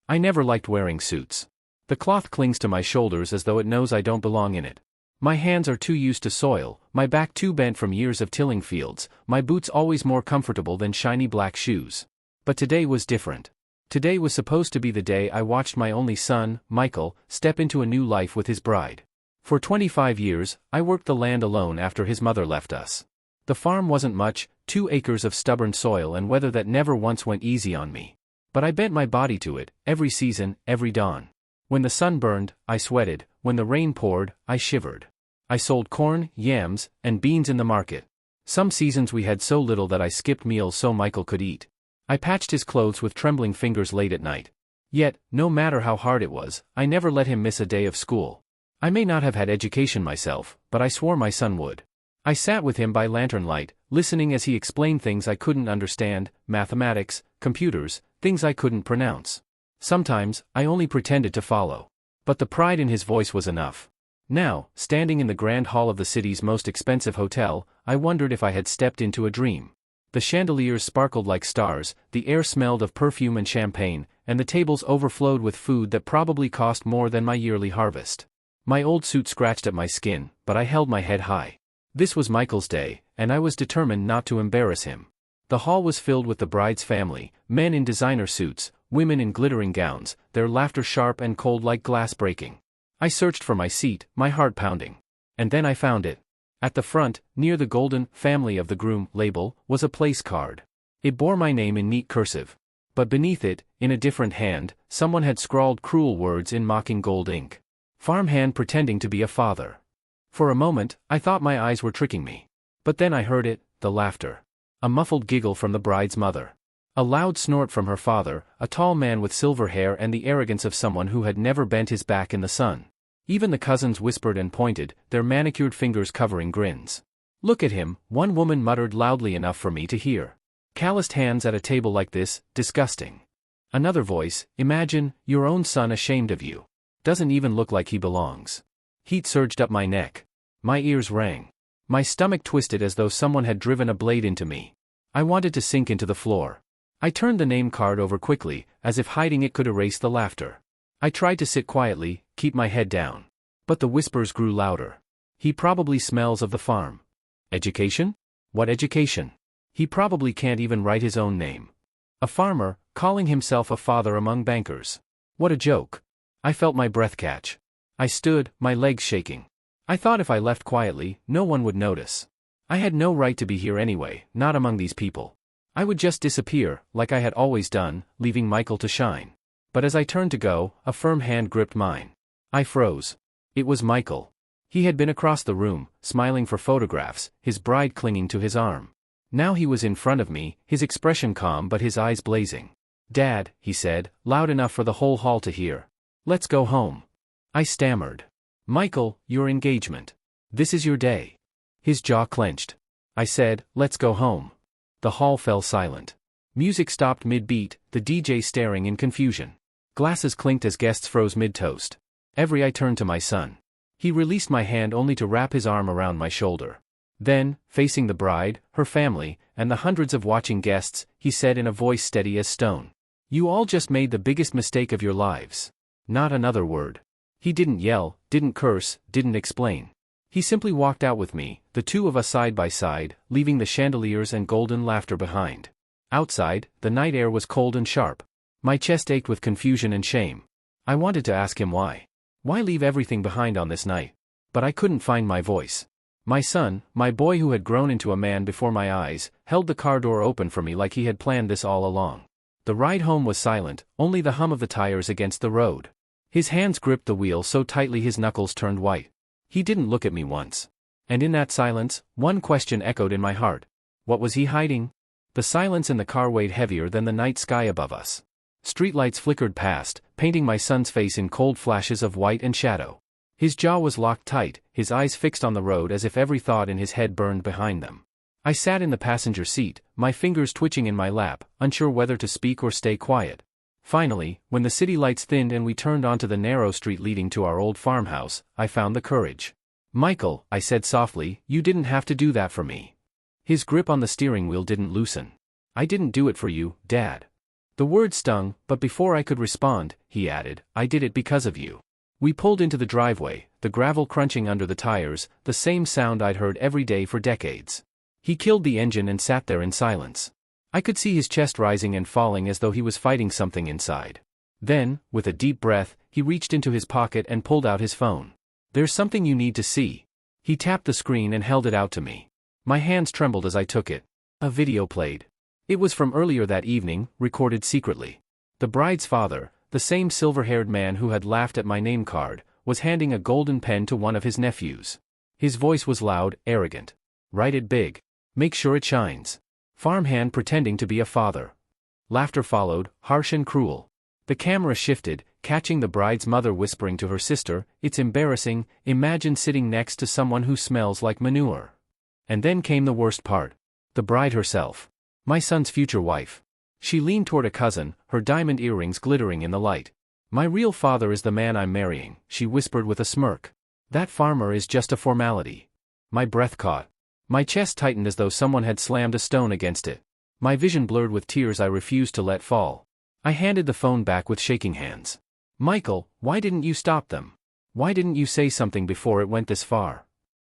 I never liked wearing suits. The cloth clings to my shoulders as though it knows I don't belong in it. My hands are too used to soil, my back too bent from years of tilling fields, my boots always more comfortable than shiny black shoes. But today was different. Today was supposed to be the day I watched my only son, Michael, step into a new life with his bride. For 25 years, I worked the land alone after his mother left us. The farm wasn't much, 2 acres of stubborn soil and weather that never once went easy on me. But I bent my body to it, every season, every dawn. When the sun burned, I sweated, when the rain poured, I shivered. I sold corn, yams, and beans in the market. Some seasons we had so little that I skipped meals so Michael could eat. I patched his clothes with trembling fingers late at night. Yet, no matter how hard it was, I never let him miss a day of school. I may not have had education myself, but I swore my son would. I sat with him by lantern light, listening as he explained things I couldn't understand, mathematics, computers, things I couldn't pronounce. Sometimes, I only pretended to follow. But the pride in his voice was enough. Now, standing in the grand hall of the city's most expensive hotel, I wondered if I had stepped into a dream. The chandeliers sparkled like stars, the air smelled of perfume and champagne, and the tables overflowed with food that probably cost more than my yearly harvest. My old suit scratched at my skin, but I held my head high. This was Michael's day, and I was determined not to embarrass him. The hall was filled with the bride's family, men in designer suits, women in glittering gowns, their laughter sharp and cold like glass breaking. I searched for my seat, my heart pounding. And then I found it. At the front, near the golden "Family of the Groom" label, was a place card. It bore my name in neat cursive. But beneath it, in a different hand, someone had scrawled cruel words in mocking gold ink. Farmhand pretending to be a father. For a moment, I thought my eyes were tricking me. But then I heard it, the laughter. A muffled giggle from the bride's mother. A loud snort from her father, a tall man with silver hair and the arrogance of someone who had never bent his back in the sun. Even the cousins whispered and pointed, their manicured fingers covering grins. "Look at him," one woman muttered loudly enough for me to hear. "Calloused hands at a table like this, disgusting." Another voice, "Imagine, your own son ashamed of you. Doesn't even look like he belongs." Heat surged up my neck. My ears rang. My stomach twisted as though someone had driven a blade into me. I wanted to sink into the floor. I turned the name card over quickly, as if hiding it could erase the laughter. I tried to sit quietly, keep my head down. But the whispers grew louder. "He probably smells of the farm." Education? What education? He probably can't even write his own name. A farmer, calling himself a father among bankers. What a joke. I felt my breath catch. I stood, my legs shaking. I thought if I left quietly, no one would notice. I had no right to be here anyway, not among these people. I would just disappear, like I had always done, leaving Michael to shine. But as I turned to go, a firm hand gripped mine. I froze. It was Michael. He had been across the room, smiling for photographs, his bride clinging to his arm. Now he was in front of me, his expression calm but his eyes blazing. "Dad," he said, loud enough for the whole hall to hear. "Let's go home." I stammered. "Michael, your engagement. This is your day." His jaw clenched. I said, "Let's go home." The hall fell silent. Music stopped mid-beat, the DJ staring in confusion. Glasses clinked as guests froze mid-toast. I turned to my son. He released my hand only to wrap his arm around my shoulder. Then, facing the bride, her family, and the hundreds of watching guests, he said in a voice steady as stone. "You all just made the biggest mistake of your lives." Not another word. He didn't yell, didn't curse, didn't explain. He simply walked out with me, the two of us side by side, leaving the chandeliers and golden laughter behind. Outside, the night air was cold and sharp. My chest ached with confusion and shame. I wanted to ask him why. Why leave everything behind on this night? But I couldn't find my voice. My son, my boy who had grown into a man before my eyes, held the car door open for me like he had planned this all along. The ride home was silent, only the hum of the tires against the road. His hands gripped the wheel so tightly his knuckles turned white. He didn't look at me once. And in that silence, one question echoed in my heart. What was he hiding? The silence in the car weighed heavier than the night sky above us. Streetlights flickered past, painting my son's face in cold flashes of white and shadow. His jaw was locked tight, his eyes fixed on the road as if every thought in his head burned behind them. I sat in the passenger seat, my fingers twitching in my lap, unsure whether to speak or stay quiet. Finally, when the city lights thinned and we turned onto the narrow street leading to our old farmhouse, I found the courage. "Michael," I said softly, "you didn't have to do that for me." His grip on the steering wheel didn't loosen. "I didn't do it for you, Dad." The word stung, but before I could respond, he added, I did it because of you. We pulled into the driveway, the gravel crunching under the tires, the same sound I'd heard every day for decades. He killed the engine and sat there in silence. I could see his chest rising and falling as though he was fighting something inside. Then, with a deep breath, he reached into his pocket and pulled out his phone. There's something you need to see. He tapped the screen and held it out to me. My hands trembled as I took it. A video played. It was from earlier that evening, recorded secretly. The bride's father, the same silver-haired man who had laughed at my name card, was handing a golden pen to one of his nephews. His voice was loud, arrogant. Write it big. Make sure it shines. Farmhand pretending to be a father. Laughter followed, harsh and cruel. The camera shifted, catching the bride's mother whispering to her sister, it's embarrassing, imagine sitting next to someone who smells like manure. And then came the worst part. The bride herself. My son's future wife. She leaned toward a cousin, her diamond earrings glittering in the light. My real father is the man I'm marrying, she whispered with a smirk. That farmer is just a formality. My breath caught. My chest tightened as though someone had slammed a stone against it. My vision blurred with tears I refused to let fall. I handed the phone back with shaking hands. Michael, why didn't you stop them? Why didn't you say something before it went this far?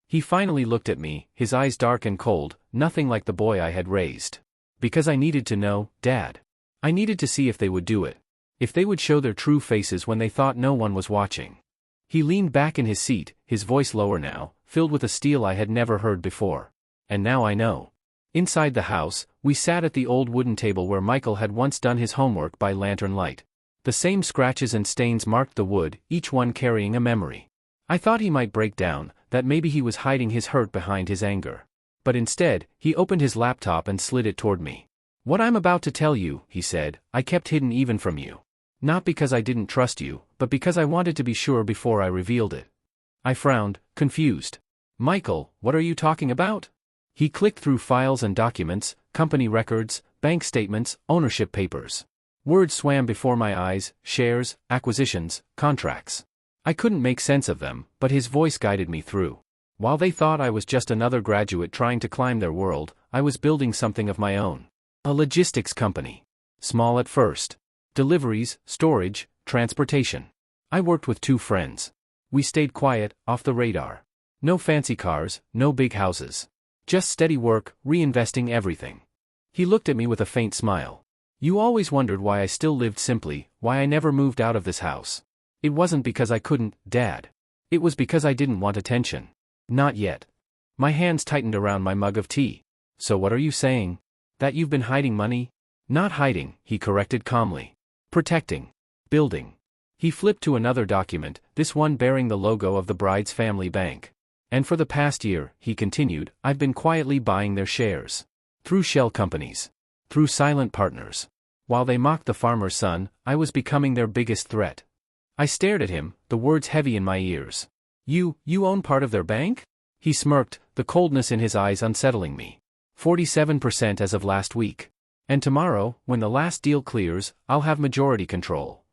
He finally looked at me, his eyes dark and cold, nothing like the boy I had raised. Because I needed to know, Dad. I needed to see if they would do it. If they would show their true faces when they thought no one was watching. He leaned back in his seat, his voice lower now, filled with a steel I had never heard before. And now I know. Inside the house, we sat at the old wooden table where Michael had once done his homework by lantern light. The same scratches and stains marked the wood, each one carrying a memory. I thought he might break down, that maybe he was hiding his hurt behind his anger. But instead, he opened his laptop and slid it toward me. What I'm about to tell you, he said, I kept hidden even from you. Not because I didn't trust you, but because I wanted to be sure before I revealed it. I frowned, confused. Michael, what are you talking about? He clicked through files and documents, company records, bank statements, ownership papers. Words swam before my eyes, shares, acquisitions, contracts. I couldn't make sense of them, but his voice guided me through. While they thought I was just another graduate trying to climb their world, I was building something of my own. A logistics company. Small at first. Deliveries, storage, transportation. I worked with 2 friends. We stayed quiet, off the radar. No fancy cars, no big houses. Just steady work, reinvesting everything. He looked at me with a faint smile. You always wondered why I still lived simply, why I never moved out of this house. It wasn't because I couldn't, Dad. It was because I didn't want attention. Not yet. My hands tightened around my mug of tea. So what are you saying? That you've been hiding money? Not hiding, he corrected calmly. Protecting. Building. He flipped to another document, this one bearing the logo of the bride's family bank. And for the past year, he continued, I've been quietly buying their shares. Through shell companies. Through silent partners. While they mocked the farmer's son, I was becoming their biggest threat. I stared at him, the words heavy in my ears. You own part of their bank? He smirked, the coldness in his eyes unsettling me. 47% as of last week. And tomorrow, when the last deal clears, I'll have majority control.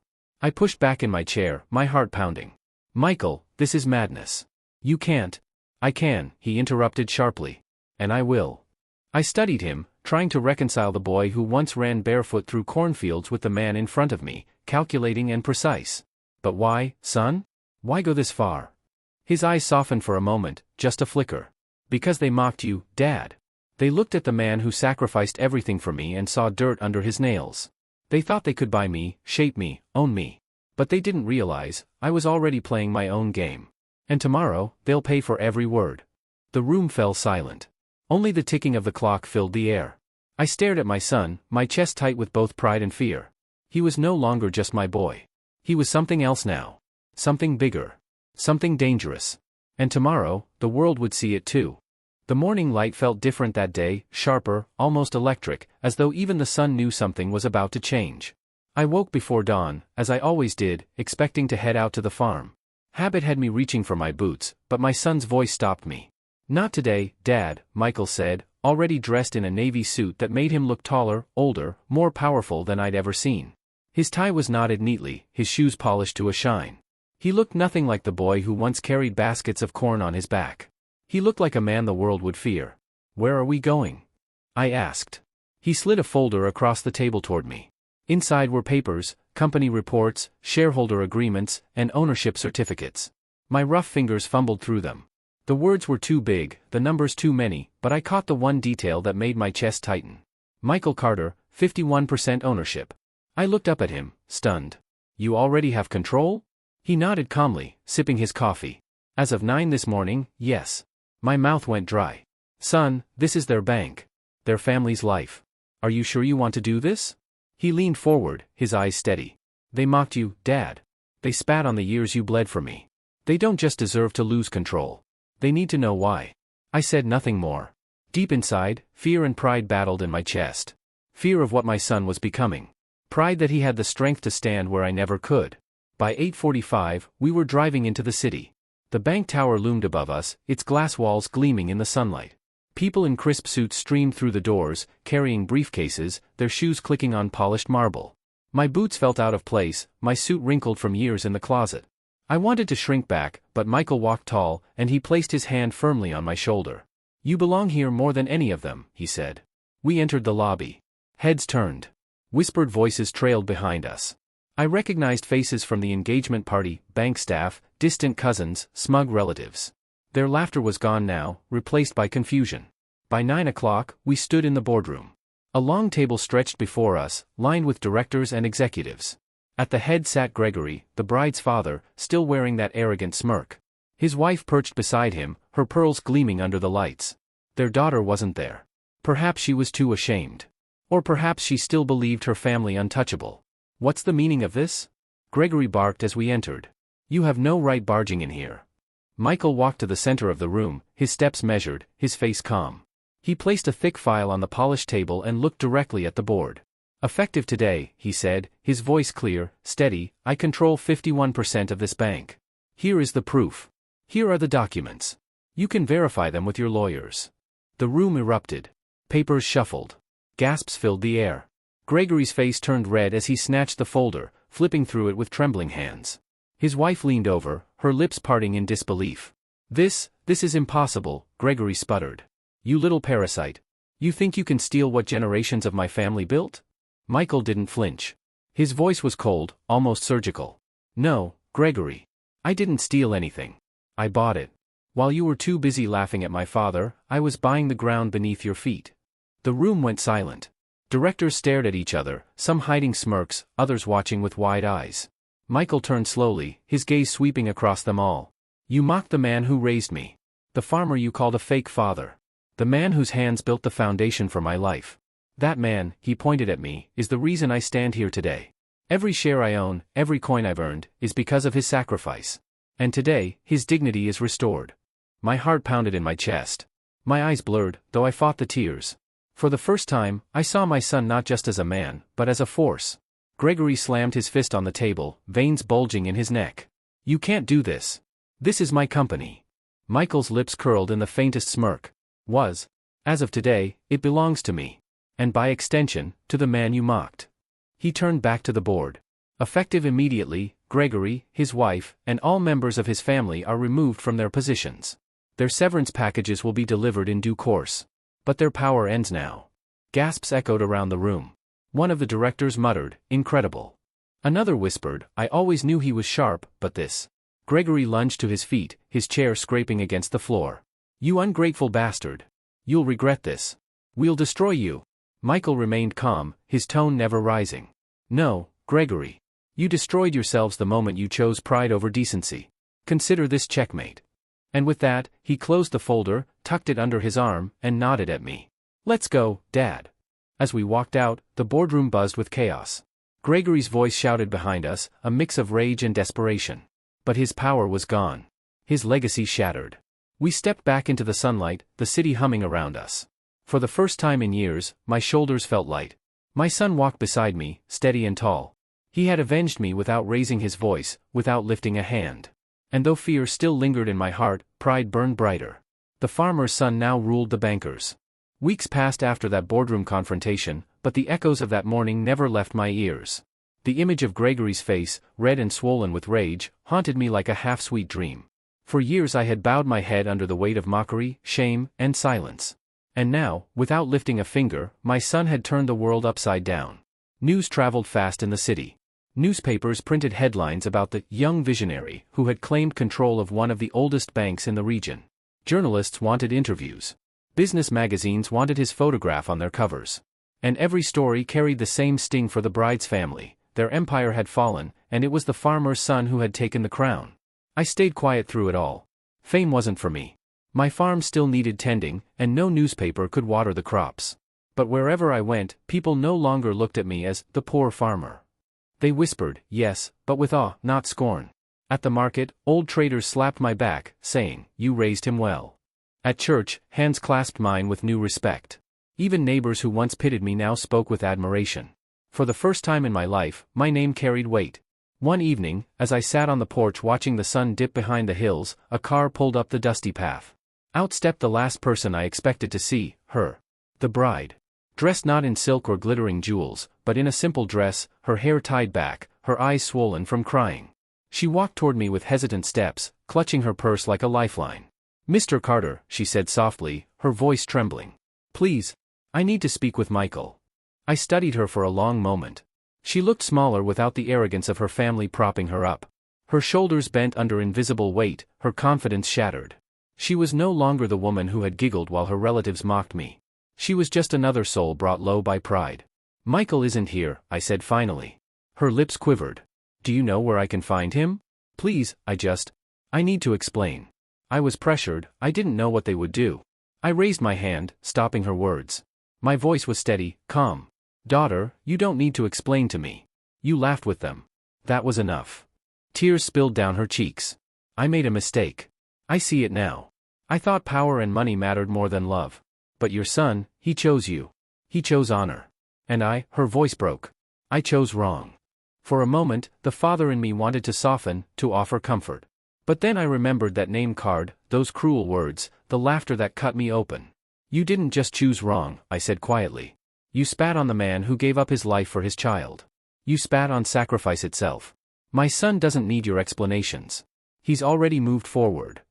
I pushed back in my chair, my heart pounding. Michael, this is madness. You can't. I can, he interrupted sharply. And I will. I studied him, trying to reconcile the boy who once ran barefoot through cornfields with the man in front of me, calculating and precise. But why, son? Why go this far? His eyes softened for a moment, just a flicker. Because they mocked you, Dad. They looked at the man who sacrificed everything for me and saw dirt under his nails. They thought they could buy me, shape me, own me. But they didn't realize, I was already playing my own game. And tomorrow, they'll pay for every word. The room fell silent. Only the ticking of the clock filled the air. I stared at my son, my chest tight with both pride and fear. He was no longer just my boy. He was something else now. Something bigger. Something dangerous. And tomorrow, the world would see it too. The morning light felt different that day, sharper, almost electric, as though even the sun knew something was about to change. I woke before dawn, as I always did, expecting to head out to the farm. Habit had me reaching for my boots, but my son's voice stopped me. Not today, Dad, Michael said, already dressed in a navy suit that made him look taller, older, more powerful than I'd ever seen. His tie was knotted neatly, his shoes polished to a shine. He looked nothing like the boy who once carried baskets of corn on his back. He looked like a man the world would fear. Where are we going? I asked. He slid a folder across the table toward me. Inside were papers, company reports, shareholder agreements, and ownership certificates. My rough fingers fumbled through them. The words were too big, the numbers too many, but I caught the one detail that made my chest tighten. Michael Carter, 51% ownership. I looked up at him, stunned. You already have control? He nodded calmly, sipping his coffee. As of 9 this morning, yes. My mouth went dry. Son, this is their bank. Their family's life. Are you sure you want to do this? He leaned forward, his eyes steady. They mocked you, Dad. They spat on the years you bled for me. They don't just deserve to lose control. They need to know why. I said nothing more. Deep inside, fear and pride battled in my chest. Fear of what my son was becoming. Pride that he had the strength to stand where I never could. By 8:45, we were driving into the city. The bank tower loomed above us, its glass walls gleaming in the sunlight. People in crisp suits streamed through the doors, carrying briefcases, their shoes clicking on polished marble. My boots felt out of place, my suit wrinkled from years in the closet. I wanted to shrink back, but Michael walked tall, and he placed his hand firmly on my shoulder. You belong here more than any of them, he said. We entered the lobby. Heads turned. Whispered voices trailed behind us. I recognized faces from the engagement party, bank staff, distant cousins, smug relatives. Their laughter was gone now, replaced by confusion. By 9 o'clock, we stood in the boardroom. A long table stretched before us, lined with directors and executives. At the head sat Gregory, the bride's father, still wearing that arrogant smirk. His wife perched beside him, her pearls gleaming under the lights. Their daughter wasn't there. Perhaps she was too ashamed. Or perhaps she still believed her family untouchable. What's the meaning of this? Gregory barked as we entered. You have no right barging in here. Michael walked to the center of the room, his steps measured, his face calm. He placed a thick file on the polished table and looked directly at the board. Effective today, he said, his voice clear, steady, I control 51% of this bank. Here is the proof. Here are the documents. You can verify them with your lawyers. The room erupted. Papers shuffled. Gasps filled the air. Gregory's face turned red as he snatched the folder, flipping through it with trembling hands. His wife leaned over, her lips parting in disbelief. This is impossible, Gregory sputtered. You little parasite. You think you can steal what generations of my family built? Michael didn't flinch. His voice was cold, almost surgical. No, Gregory. I didn't steal anything. I bought it. While you were too busy laughing at my father, I was buying the ground beneath your feet. The room went silent. Directors stared at each other, some hiding smirks, others watching with wide eyes. Michael turned slowly, his gaze sweeping across them all. You mocked the man who raised me. The farmer you called a fake father. The man whose hands built the foundation for my life. That man, he pointed at me, is the reason I stand here today. Every share I own, every coin I've earned, is because of his sacrifice. And today, his dignity is restored. My heart pounded in my chest. My eyes blurred, though I fought the tears. For the first time, I saw my son not just as a man, but as a force. Gregory slammed his fist on the table, veins bulging in his neck. You can't do this. This is my company. Michael's lips curled in the faintest smirk. As of today, it belongs to me. And by extension, to the man you mocked. He turned back to the board. Effective immediately, Gregory, his wife, and all members of his family are removed from their positions. Their severance packages will be delivered in due course. But their power ends now. Gasps echoed around the room. One of the directors muttered, incredible. Another whispered, I always knew he was sharp, but this. Gregory lunged to his feet, his chair scraping against the floor. You ungrateful bastard. You'll regret this. We'll destroy you. Michael remained calm, his tone never rising. No, Gregory. You destroyed yourselves the moment you chose pride over decency. Consider this checkmate. And with that, he closed the folder, tucked it under his arm, and nodded at me. Let's go, Dad. As we walked out, the boardroom buzzed with chaos. Gregory's voice shouted behind us, a mix of rage and desperation. But his power was gone. His legacy shattered. We stepped back into the sunlight, the city humming around us. For the first time in years, my shoulders felt light. My son walked beside me, steady and tall. He had avenged me without raising his voice, without lifting a hand. And though fear still lingered in my heart, pride burned brighter. The farmer's son now ruled the bankers. Weeks passed after that boardroom confrontation, but the echoes of that morning never left my ears. The image of Gregory's face, red and swollen with rage, haunted me like a half-sweet dream. For years I had bowed my head under the weight of mockery, shame, and silence. And now, without lifting a finger, my son had turned the world upside down. News traveled fast in the city. Newspapers printed headlines about the young visionary who had claimed control of one of the oldest banks in the region. Journalists wanted interviews. Business magazines wanted his photograph on their covers. And every story carried the same sting for the bride's family. Their empire had fallen, and it was the farmer's son who had taken the crown. I stayed quiet through it all. Fame wasn't for me. My farm still needed tending, and no newspaper could water the crops. But wherever I went, people no longer looked at me as the poor farmer. They whispered, yes, but with awe, not scorn. At the market, old traders slapped my back, saying, "You raised him well." At church, hands clasped mine with new respect. Even neighbors who once pitied me now spoke with admiration. For the first time in my life, my name carried weight. One evening, as I sat on the porch watching the sun dip behind the hills, a car pulled up the dusty path. Out stepped the last person I expected to see, her. The bride. Dressed not in silk or glittering jewels, but in a simple dress, her hair tied back, her eyes swollen from crying. She walked toward me with hesitant steps, clutching her purse like a lifeline. "Mr. Carter," she said softly, her voice trembling. "Please. I need to speak with Michael." I studied her for a long moment. She looked smaller without the arrogance of her family propping her up. Her shoulders bent under invisible weight, her confidence shattered. She was no longer the woman who had giggled while her relatives mocked me. She was just another soul brought low by pride. "Michael isn't here," I said finally. Her lips quivered. "Do you know where I can find him? Please, I need to explain." I was pressured, I didn't know what they would do. I raised my hand, stopping her words. My voice was steady, calm. "Daughter, you don't need to explain to me. You laughed with them. That was enough." Tears spilled down her cheeks. "I made a mistake. I see it now. I thought power and money mattered more than love. But your son, he chose you. He chose honor. And her voice broke. I chose wrong." For a moment, the father in me wanted to soften, to offer comfort. But then I remembered that name card, those cruel words, the laughter that cut me open. "You didn't just choose wrong," I said quietly. "You spat on the man who gave up his life for his child. You spat on sacrifice itself. My son doesn't need your explanations. He's already moved forward."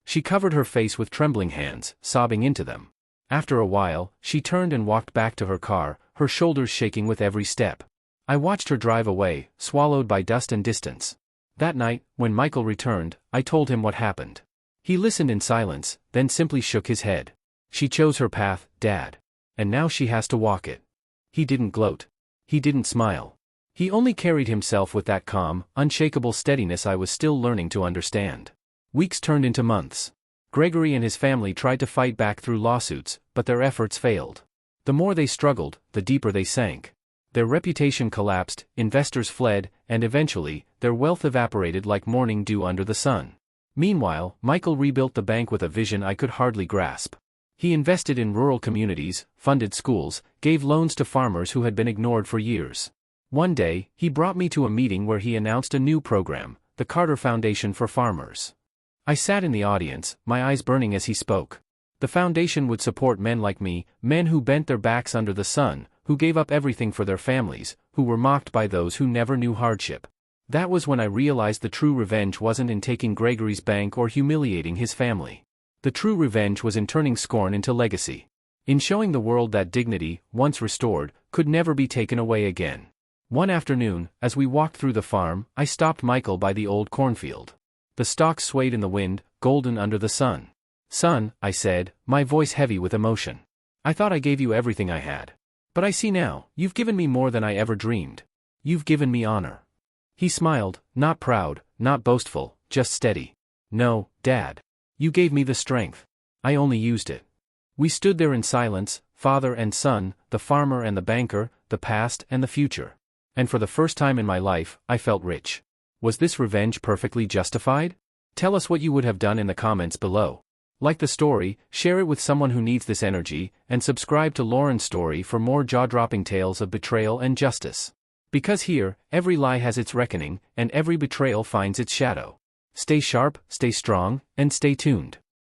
She covered her face with trembling hands, sobbing into them. After a while, she turned and walked back to her car, her shoulders shaking with every step. I watched her drive away, swallowed by dust and distance. That night, when Michael returned, I told him what happened. He listened in silence, then simply shook his head. "She chose her path, Dad. And now she has to walk it." He didn't gloat. He didn't smile. He only carried himself with that calm, unshakable steadiness I was still learning to understand. Weeks turned into months. Gregory and his family tried to fight back through lawsuits, but their efforts failed. The more they struggled, the deeper they sank. Their reputation collapsed, investors fled, and eventually, their wealth evaporated like morning dew under the sun. Meanwhile, Michael rebuilt the bank with a vision I could hardly grasp. He invested in rural communities, funded schools, gave loans to farmers who had been ignored for years. One day, he brought me to a meeting where he announced a new program, the Carter Foundation for Farmers. I sat in the audience, my eyes burning as he spoke. The foundation would support men like me, men who bent their backs under the sun, who gave up everything for their families, who were mocked by those who never knew hardship. That was when I realized the true revenge wasn't in taking Gregory's bank or humiliating his family. The true revenge was in turning scorn into legacy. In showing the world that dignity, once restored, could never be taken away again. One afternoon, as we walked through the farm, I stopped Michael by the old cornfield. The stalks swayed in the wind, golden under the sun. "Son," I said, my voice heavy with emotion. "I thought I gave you everything I had. But I see now, you've given me more than I ever dreamed. You've given me honor." He smiled, not proud, not boastful, just steady. "No, Dad. You gave me the strength. I only used it." We stood there in silence, father and son, the farmer and the banker, the past and the future. And for the first time in my life, I felt rich. Was this revenge perfectly justified? Tell us what you would have done in the comments below. Like the story, share it with someone who needs this energy, and subscribe to Lauren's story for more jaw-dropping tales of betrayal and justice. Because here, every lie has its reckoning, and every betrayal finds its shadow. Stay sharp, stay strong, and stay tuned.